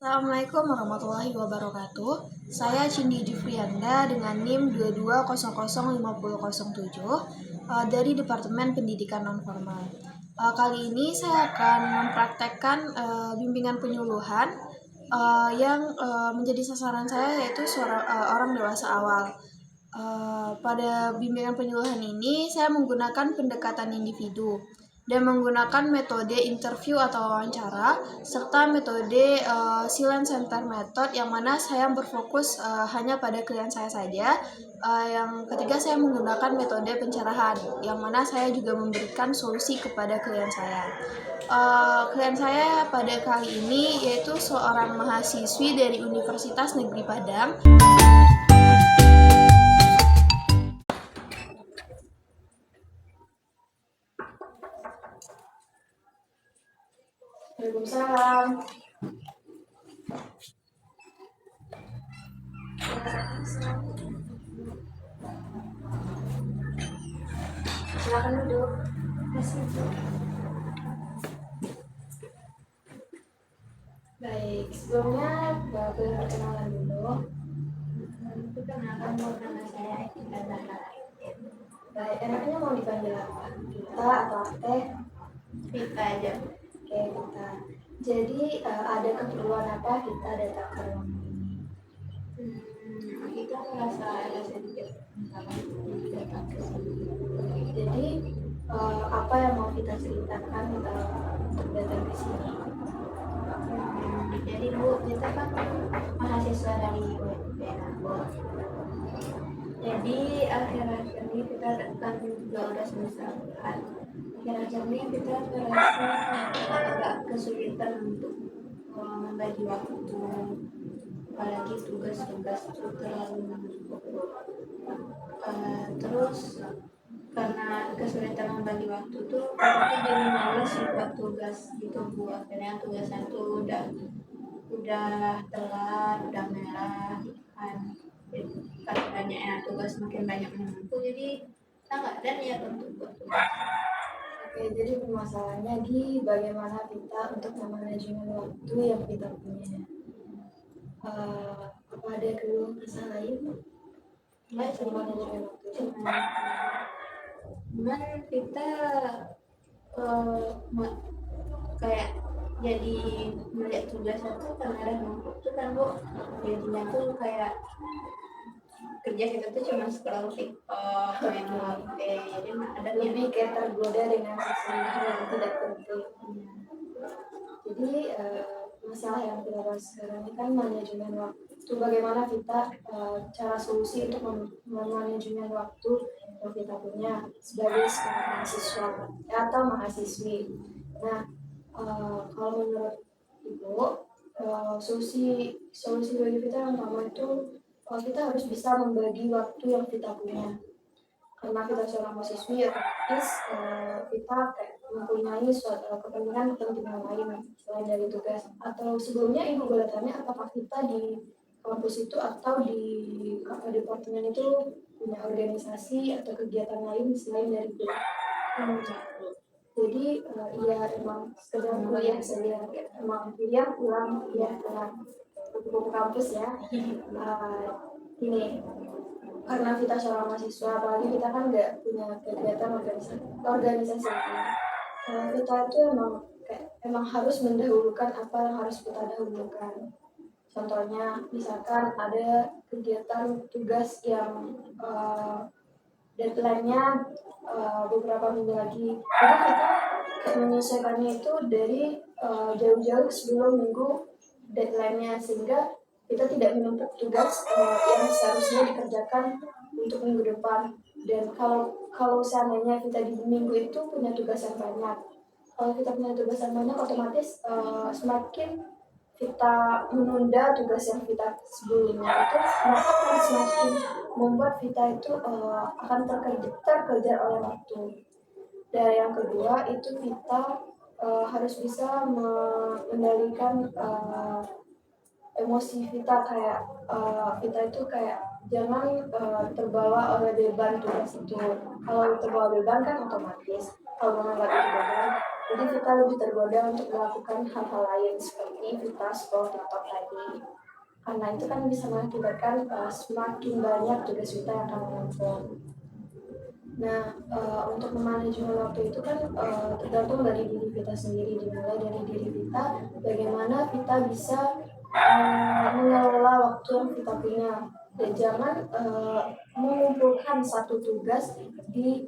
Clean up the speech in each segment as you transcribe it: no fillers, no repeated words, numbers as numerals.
Assalamualaikum warahmatullahi wabarakatuh. Saya Cindy Jufrianda dengan NIM 22005007 dari Departemen Pendidikan Nonformal. Kali ini saya akan mempraktekkan bimbingan penyuluhan yang menjadi sasaran saya, yaitu orang dewasa awal. Pada bimbingan penyuluhan ini saya menggunakan pendekatan individu dan menggunakan metode interview atau wawancara serta metode silent center method, yang mana saya berfokus hanya pada klien saya saja. Yang ketiga, saya menggunakan metode pencerahan, yang mana saya juga memberikan solusi kepada klien saya. Klien saya pada kali ini yaitu seorang mahasiswi dari Universitas Negeri Padang. Waalaikumsalam. Silakan duduk. Baik, sebelumnya boleh perkenalan dulu. Perkenalkan, nama saya Ida Zahra. Baik, enaknya mau dipanggil apa? Kita atau Teh? Vita aja. Oke, Kita. Jadi ada keperluan apa kita datang ke ruang ini? Kita merasa ada sedikit masalah datang ke sini. Jadi apa yang mau kita ceritakan untuk datang ke sini? Jadi Bu, kita kan mahasiswa dari UNPN. Jadi akhir-akhir ini kita kan juga udah semester 4. Akhir-akhir ini kita merasa agak kesulitan untuk membagi waktu, apalagi tugas-tugas itu terlalu menumpuk. Terus karena kesulitan membagi waktu tuh kita jadi males buat tugas gitu Bu. Akhirnya tugasan tuh udah telat, udah merah kan. Jadi karena banyaknya tugas, makin banyak menumpuk, jadi kita nggak ada niat untuk buat tugas. Oke, jadi permasalahannya di bagaimana kita untuk memanajemen waktu yang kita punya. Apa ada keluh kesah lain? Nggak Untuk cuma manajemen waktu. cuman kita kayak jadi melihat tugas itu kadang-kadang numpuk tuh kan Bu, jadinya tuh kayak kerja kita tuh cuma scroll TikTok, main HP, jadi ada Lebih kayak tergoda dengan sesuatu yang tidak penting. Jadi masalah yang kita bahas sekarang ini kan manajemen waktu. Bagaimana kita cara solusi untuk manajemen waktu yang kita punya sebagai seorang mahasiswa atau mahasiswi. Nah, kalau menurut Ibu, solusi bagi kita yang pertama itu kita harus bisa membagi waktu yang kita punya. Karena kita seorang mahasiswi, otomatis kita mempunyai suatu kepentingan lain selain dari tugas. Atau sebelumnya Ibu boleh tanya, apakah kita di kampus itu atau di departemen itu punya organisasi atau kegiatan lain selain dari kuliah? Jadi ya emang sekedar kuliah saja, emang kuliah pulang ke kampus ya. Ini karena kita seorang mahasiswa, apalagi kita kan nggak punya kegiatan organisasi kita itu emang harus mendahulukan apa yang harus kita dahulukan. Contohnya misalkan ada kegiatan tugas yang deadline-nya beberapa minggu lagi, jadi kita menyelesaikannya itu dari jauh-jauh sebelum minggu deadline-nya, sehingga kita tidak menumpuk tugas yang seharusnya dikerjakan untuk minggu depan. Dan kalau seandainya kita di minggu itu punya tugas yang banyak, kalau kita punya tugas yang banyak, otomatis semakin kita menunda tugas yang kita sebelumnya itu, maka akan semakin membuat kita itu akan terkejar oleh waktu. Dan yang kedua itu kita harus bisa mengendalikan emosi kita kayak kita itu kayak jangan terbawa oleh beban tugas itu. Kalau terbawa beban kan otomatis kalau menganggap itu beban, jadi kita lebih tergoda untuk melakukan hal-hal lain seperti kita scroll TikTok tadi. Karena itu kan bisa mengakibatkan semakin banyak tugas kita yang akan menumpuk. Nah, untuk memanajemen waktu itu kan tergantung dari diri kita sendiri, dimulai dari diri kita, bagaimana kita bisa mengelola waktu yang kita punya. Dan jangan mengumpulkan satu tugas di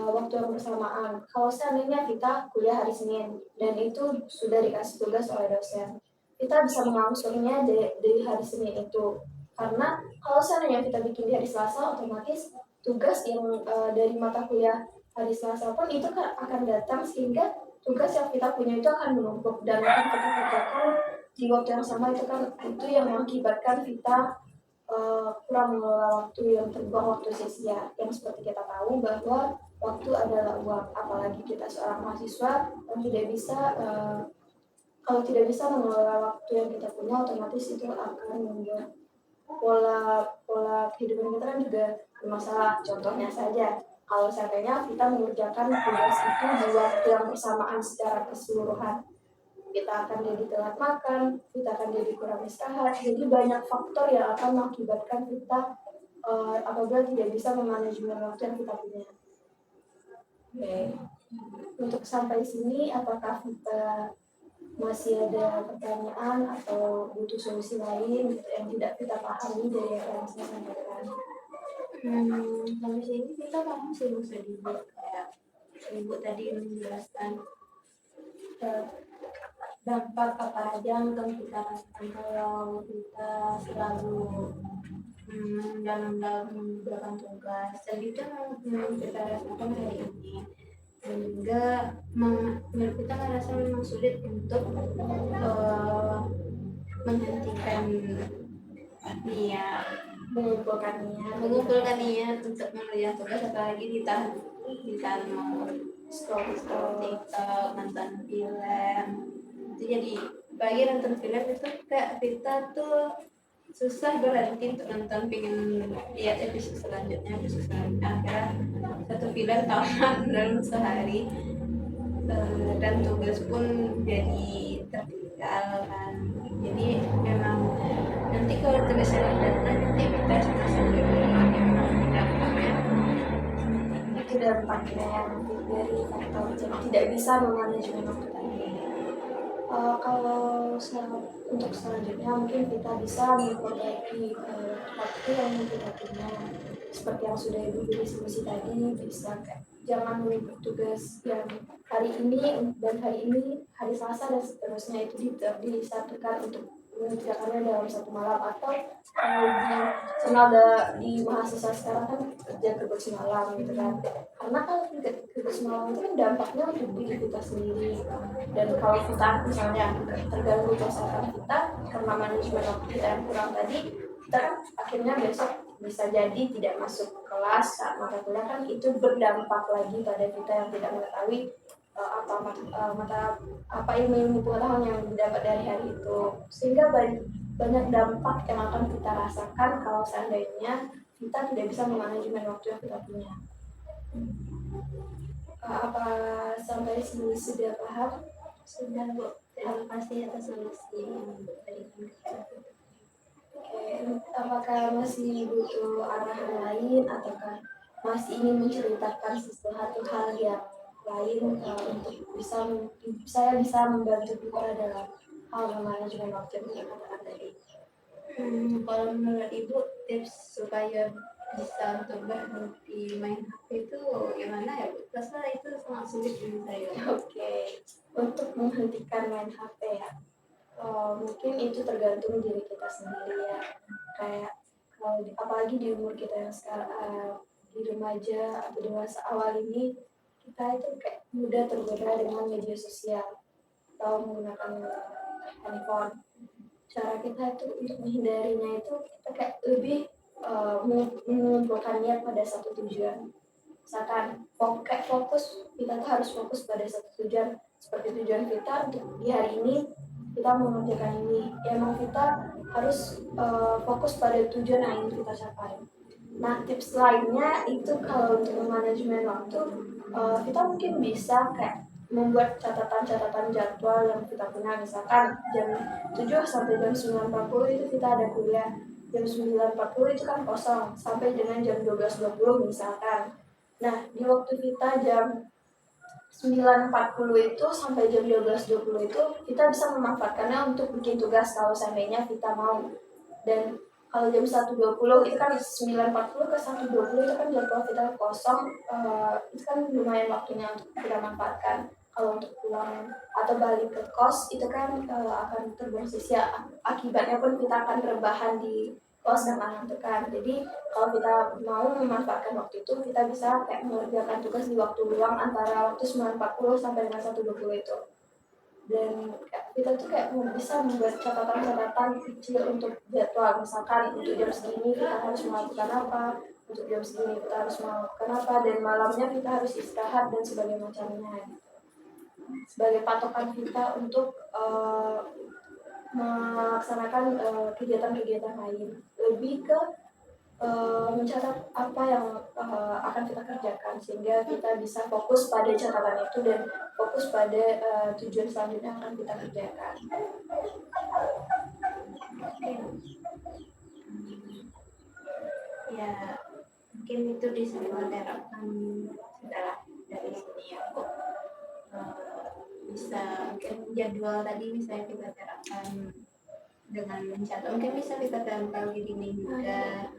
waktu yang bersamaan. Kalau seandainya kita kuliah hari Senin dan itu sudah dikasih tugas oleh dosen, kita bisa mengangsurnya dari hari Senin itu. Karena kalau seandainya kita bikin di hari Selasa, otomatis tugas yang dari mata kuliah hari Selasa pun itu kan akan datang, sehingga tugas yang kita punya itu akan menumpuk dan akan kita kerjakan di waktu yang sama. Itu kan itu yang mengakibatkan kita kurang mengelola waktu, yang terbuang waktu sia-sia. Yang seperti kita tahu bahwa waktu adalah uang, apalagi kita seorang mahasiswa yang tidak bisa kalau tidak bisa mengelola waktu yang kita punya, otomatis itu akan membuat pola pola kehidupan kita kan juga bermasalah. Contohnya saja, kalau seandainya kita mengerjakan tugas itu di waktu yang bersamaan secara keseluruhan, kita akan jadi telat makan, kita akan jadi kurang istirahat. Jadi banyak faktor yang akan mengakibatkan kita apabila tidak bisa memanajemen waktu yang kita punya. Oke. Untuk sampai sini, apakah kita masih ada pertanyaan atau butuh solusi lain yang tidak kita pahami dari apa yang saya sampaikan? Sampai sini kita paham sih maksud ibu, kayak ibu tadi menjelaskan dampak apa aja yang akan kita rasakan kalau kita selalu dalam mengerjakan tugas, dan itu memang kita rasakan hari ini, dan juga kita merasa memang sulit untuk menghentikan niat mengumpulkan niat untuk mengerjakan tugas, apalagi ditahan mau scroll TikTok, nonton film. Itu jadi bagi nonton film itu kayak kita tuh susah berhenti untuk nonton, pengen lihat episode selanjutnya. Akhirnya satu film tamat dalam sehari, dan tugas pun jadi tertinggal kan. Jadi memang nanti kalau tugasnya datang, nanti kita susah dampaknya Itu dampaknya yang dari faktor jadi tidak bisa memanajemen waktu tadi. Kalau untuk selanjutnya mungkin kita bisa memperbaiki waktu yang kita punya, seperti yang sudah ibu diskusi tadi. Bisa jangan menumpuk tugas yang hari ini dan hari Selasa dan seterusnya itu disatukan untuk mengerjakannya dalam satu malam. Atau di mahasiswa sekarang kan kerja tugas malam gitu kan, karena kalau tugas malam itu kan dampaknya untuk diri kita sendiri. Dan kalau kita misalnya terganggu kesehatan kita karena manajemen waktu kita yang kurang tadi, kita kan akhirnya besok bisa jadi tidak masuk kelas saat mata kuliah, kan itu berdampak lagi pada kita yang tidak mengetahui apa ilmu pengetahuan yang didapat dari hari itu, sehingga banyak dampak yang akan kita rasakan kalau seandainya kita tidak bisa memanajemen waktu yang kita punya. Apa sampai sini sudah paham? sudah, Bu. Terima kasih atas solusi yang diberikan kepada kita. Apakah masih butuh arahan lain, ataukah masih ingin menceritakan sesuatu hal yang lain untuk saya bisa membantu kita dalam hal manajemen waktu yang kita katakan tadi? Kalau menurut Ibu, tips supaya bisa untuk berhenti main HP itu gimana ya, Bu? Rasa itu sangat sulit bagi saya. Oke. Untuk menghentikan main HP ya, mungkin itu tergantung diri kita sendiri ya. Kayak kalau apalagi di umur kita yang sekarang, di remaja atau dewasa awal ini, kita itu kayak mudah tergoda dengan media sosial atau menggunakan handphone. Cara kita itu untuk menghindarinya itu kita kayak lebih mengumpulkan niat pada satu tujuan. Misalkan kayak fokus, kita tuh harus fokus pada satu tujuan, seperti tujuan kita untuk di hari ini kita mengerjakan ini. Ya, emang kita harus fokus pada tujuan yang ingin kita capai. Nah, tips lainnya itu kalau untuk manajemen waktu, kita mungkin bisa kayak membuat catatan-catatan jadwal yang kita punya. Misalkan jam 7 sampai jam 9.40 itu kita ada kuliah, jam 9.40 itu kan kosong sampai dengan jam 12.20 misalkan. Nah, di waktu kita jam 9.40 itu sampai jam 12.20 itu kita bisa memanfaatkannya untuk bikin tugas kalau seandainya kita mau. Dan kalau jam 1.20 itu kan 9.40 ke 1.20 itu kan jadwal kita kosong, itu kan lumayan waktunya untuk kita manfaatkan. Kalau untuk pulang atau balik ke kos itu kan akan terbuang sia-sia, akibatnya pun kita akan rebahan di kos dan menentukan. Jadi kalau kita mau memanfaatkan waktu itu, kita bisa kayak mengerjakan tugas di waktu luang antara waktu 9.40 sampai dengan 1.20 itu. Dan kita tuh kayak bisa membuat catatan-catatan kecil untuk jadwal, misalkan untuk jam segini kita harus melakukan apa, untuk jam segini kita harus melakukan apa, dan malamnya kita harus istirahat dan sebagainya macamnya gitu. Sebagai patokan kita untuk melaksanakan kegiatan-kegiatan lain, lebih ke mencatat apa yang akan kita kerjakan sehingga kita bisa fokus pada catatan itu dan fokus pada tujuan selanjutnya yang akan kita kerjakan. Ya, mungkin itu bisa kita terapkan setelah dari sini ya Bu. Bisa mungkin jadwal tadi misalnya kita terapkan dengan mencatat, mungkin bisa kita tempel di dinding juga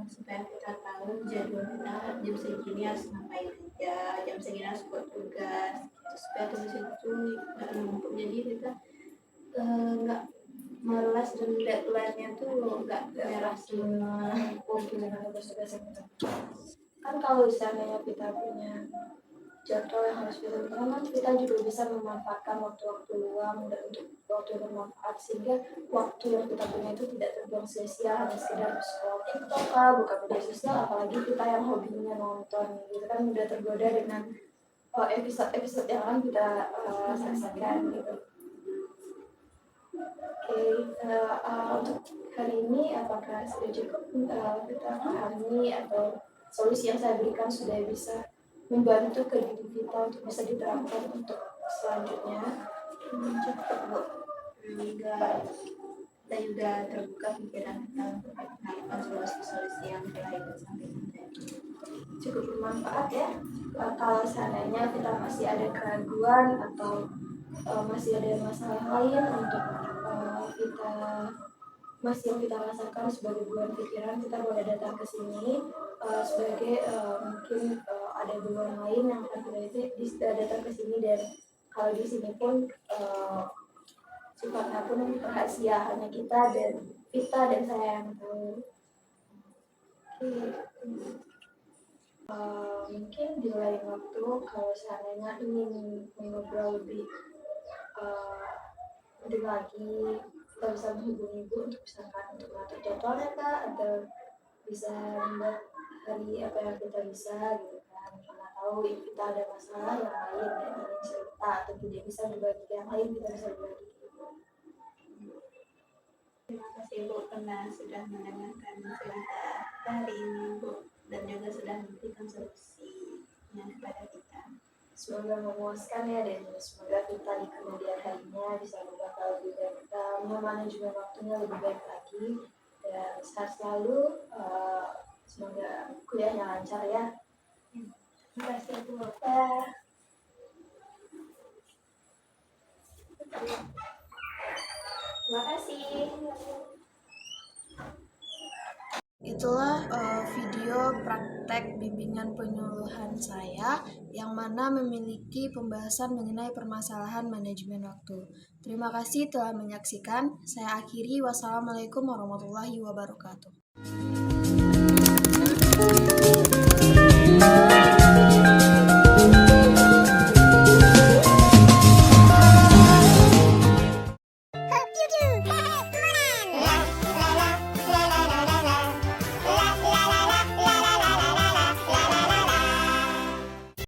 supaya kita tahu jadwal kita jam segini harus ngapain aja, jam segini harus buat tugas, supaya tugas itu nggak numpuk, jadi kita nggak malas dan deadline-nya tuh nggak merah semua. Gimana tugas-tugas yang kita kan kalau misalnya kita punya jadwal yang harus kita lakukan, kita juga bisa memanfaatkan waktu-waktu luang dan untuk waktu yang bermanfaat sehingga waktu yang kita punya itu tidak terbuang sia-sia hanya sekedar scroll TikTok lah, buka media sosial, apalagi kita yang hobinya nonton gitu kan udah tergoda dengan episode-episode yang akan kita saksikan gitu. Oke, untuk hari ini apakah sudah cukup kita pahami atau solusi yang saya berikan sudah bisa membantu ke diri kita untuk bisa diterapkan untuk selanjutnya? Cukup Bu, kita juga terbuka pikiran kita untuk melakukan solusi-solusi yang telah Ibu sampaikan tadi. Cukup bermanfaat ya. Kalau seandainya kita masih ada keraguan atau masih ada masalah lain untuk kita masih yang kita rasakan sebagai beban pikiran, kita boleh datang ke sini sebagai mungkin ada beban lain yang akan kita bisa datang ke sini, dan kalau di sini pun sifatnya pun rahasia, hanya kita dan saya yang tahu. Mungkin di lain waktu kalau seandainya ingin mengobrol lebih lagi, kita bisa menghubungi Ibu untuk misalkan untuk mengatur jadwalnya Kak, atau bisa membuat hari apa yang kita bisa gitu kan. Karena tahu kita ada masalah yang lain yang ingin cerita atau tidak bisa berbagi ke yang lain, kita bisa berbagi ke Ibu. Terima kasih Bu karena sudah mendengarkan cerita hari ini Bu, dan juga sudah memberikan solusinya kepada kita. Semoga memuaskan ya, dan semoga kita di kemudian harinya bisa berubah lebih baik, memanajemen waktunya lebih baik lagi, dan sehat selalu. Semoga kuliahnya lancar ya. Terima kasih Bu. Terima kasih. Itulah video praktek bimbingan penyuluhan saya yang mana memiliki pembahasan mengenai permasalahan manajemen waktu. Terima kasih telah menyaksikan. Saya akhiri. Wassalamualaikum warahmatullahi wabarakatuh.